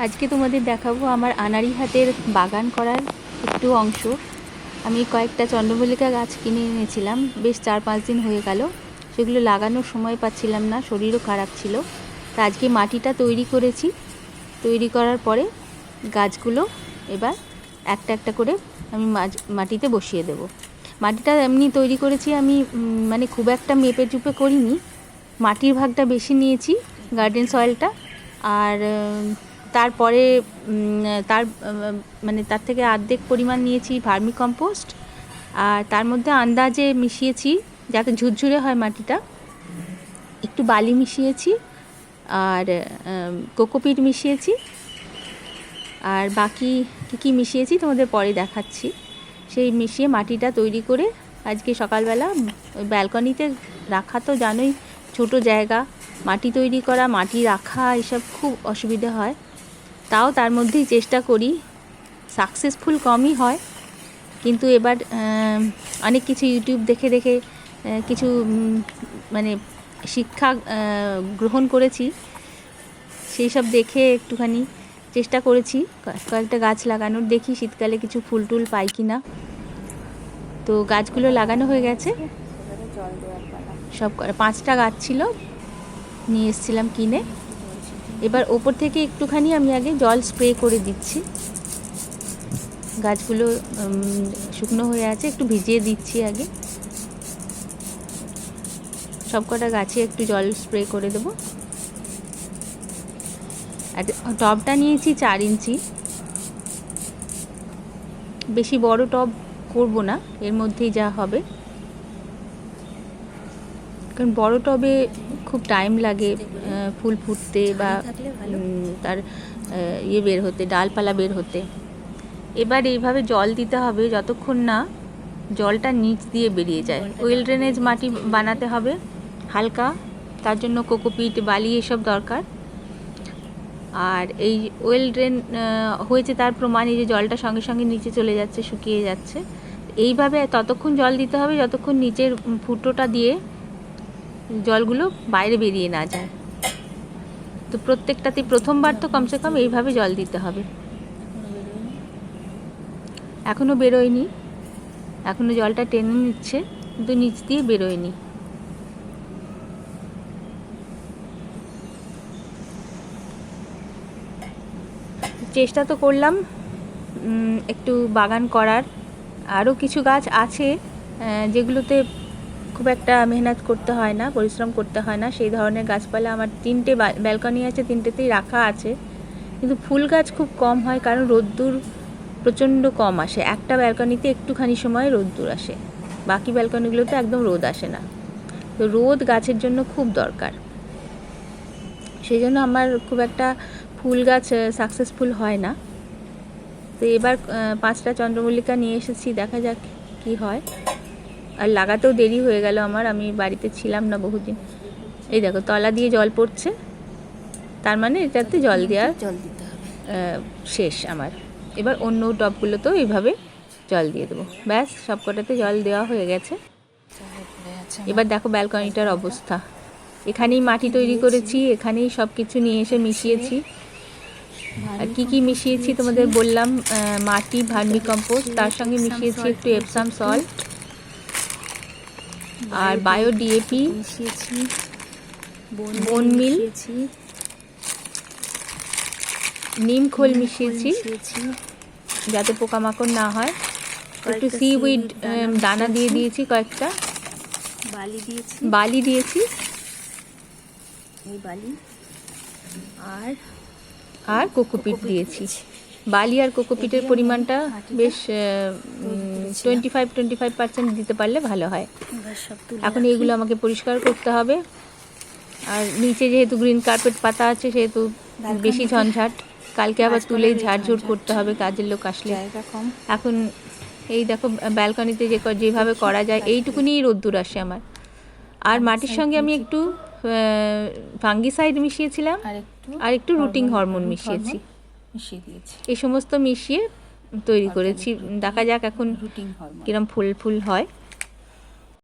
আজকে তোমাদের দেখাবো আমার আনাড়ি হাতের বাগান করার একটু অংশ। আমি কয়েকটা চন্দ্রমল্লিকা গাছ কিনে এনেছিলাম, বেশ 4-5 দিন হয়ে গেল। সেগুলো লাগানোর সময় পাচ্ছিলাম না, শরীরও খারাপ ছিল। তা আজকে মাটিটা তৈরি করেছি। তৈরি করার পরে গাছগুলো এবার একটা একটা করে আমি মাটিতে বসিয়ে দেব। মাটিটা এমনি তৈরি করেছি আমি, মানে খুব একটা মেপে চুপে করিনি। মাটির ভাগটা বেশি নিয়েছি, গার্ডেন সয়েলটা। আর তারপরে মানে তার থেকে অর্ধেক পরিমাণ নিয়েছি ভার্মি কম্পোস্ট। আর তার মধ্যে আন্দাজে মিশিয়েছি, যাতে ঝুরঝুরে হয় মাটিটা, একটু বালি মিশিয়েছি। আর কোকোপিট মিশিয়েছি। আর বাকি কী মিশিয়েছি তোমাদের পরে দেখাচ্ছি। সেই মিশিয়ে মাটিটা তৈরি করে আজকে সকালবেলা ওই ব্যালকনিতে রাখা, তো জানোই ছোট জায়গা, মাটি তৈরি করা, মাটি রাখা এসব খুব অসুবিধা হয়। তাও তার মধ্যেই চেষ্টা করি। সাকসেসফুল কমই হয়, কিন্তু এবার অনেক কিছু ইউটিউব দেখে দেখে কিছু মানে শিক্ষা গ্রহণ করেছি। সেই সব দেখে একটুখানি চেষ্টা করেছি কয়েকটা গাছ লাগানোর, দেখি শীতকালে কিছু ফুল টুল পাই কি না। তো গাছগুলো লাগানো হয়ে গেছে সব। 5টা গাছ ছিল, নিয়ে এসেছিলাম কিনে। এবার ওপর থেকে একটুখানি আমি আগে জল স্প্রে করে দিচ্ছি। গাছগুলো শুকনো হয়ে আছে, একটু ভিজিয়ে দিচ্ছি আগে। সব কটা গাছে একটু জল স্প্রে করে দেবো। আর টবটা নিয়েছি 4 ইঞ্চি, বেশি বড় টব করব না, এর মধ্যেই যা হবে। কারণ বড় টবে খুব টাইম লাগে ফুল ফুটতে বা তার ইয়ে বের হতে, ডালপালা বের হতে। এবার এইভাবে জল দিতে হবে যতক্ষণ না জলটা নিচ দিয়ে বেরিয়ে যায়। ওয়েল ড্রেনেজ মাটি বানাতে হবে হালকা, তার জন্য কোকোপিট, বালি এসব দরকার। আর এই ওয়েল ড্রেন হয়েছে তার প্রমাণ এই যে জলটা সঙ্গে সঙ্গে নিচে চলে যাচ্ছে, শুকিয়ে যাচ্ছে। এইভাবে ততক্ষণ জল দিতে হবে যতক্ষণ নিচের ফুটোটা দিয়ে জলগুলো বাইরে বেরিয়ে না যায়। তো প্রত্যেকটাতে প্রথমবার তো কমসে কম এইভাবে জল দিতে হবে। এখনও বেরোয়নি, এখনও জলটা টেনে নিচ্ছে, কিন্তু নিচ দিয়ে বেরোয়নি। চেষ্টা তো করলাম একটু বাগান করার। আরও কিছু গাছ আছে যেগুলোতে খুব একটা মেহনত করতে হয় না, পরিশ্রম করতে হয় না। সেই ধরনের গাছপালা আমার 3টে ব্যালকনি আছে, 3টেতেই রাখা আছে। কিন্তু ফুল গাছ খুব কম হয়, কারণ রোদ্দুর প্রচণ্ড কম আসে। একটা ব্যালকনিতে একটুখানি সময় রোদ্দুর আসে, বাকি ব্যালকনিগুলোতে একদম রোদ আসে না। তো রোদ গাছের জন্য খুব দরকার। সেই জন্য আমার খুব একটা ফুল গাছ সাকসেসফুল হয় না। তো এবার 5টা চন্দ্রমল্লিকা নিয়ে এসেছি, দেখা যাক কি হয়। আর লাগাতেও দেরি হয়ে গেল আমার, আমি বাড়িতে ছিলাম না বহুদিন। এই দেখো তলা দিয়ে জল পড়ছে, তার মানে এটাতে জল দিতে হবে। শেষ আমার। এবার অন্য টবগুলোতেও এইভাবে জল দিয়ে দেবো। ব্যাস, সবকটাতে জল দেওয়া হয়ে গেছে। এবার দেখো ব্যালকনিটার অবস্থা। এখানেই মাটি তৈরি করেছি, এখানেই সব কিছু নিয়ে এসে মিশিয়েছি। আর কি মিশিয়েছি তোমাদের বললাম, মাটি, ভার্মি কম্পোস্ট, তার সঙ্গে মিশিয়েছি একটু এপসাম সল্ট আর বায়ো ডিএপি মিশিয়েছি, বোন মিল, নিম খোল মিশিয়েছি যাতে পোকামাকড় না হয়। একটু সিউইড দানা দিয়ে দিয়েছি, কয়েকটা বালি দিয়েছি এই বালি, আর কোকোপিট দিয়েছি। বালি আর কোকোপিটের পরিমাণটা বেশ 25% দিতে পারলে ভালো হয়। এখন এইগুলো আমাকে পরিষ্কার করতে হবে। আর নিচে যেহেতু গ্রিন কার্পেট পাতা আছে, সেহেতু বেশি ঝঞ্ঝাট। কালকে আবার তুলেই ঝাড়ঝুড় করতে হবে, কাজের লোক আসলে। এখন এই দেখো ব্যালকনিতে যেভাবে করা যায়, এইটুকুনি রোদ্দুর আসে আমার। আর মাটির সঙ্গে আমি একটু ফাঙ্গিসাইড মিশিয়েছিলাম, আর একটু রুটিং হরমোন মিশিয়েছি। এই সমস্ত মিশিয়ে তৈরি করেছি। দেখা যাক এখন কিরম ফুল হয়।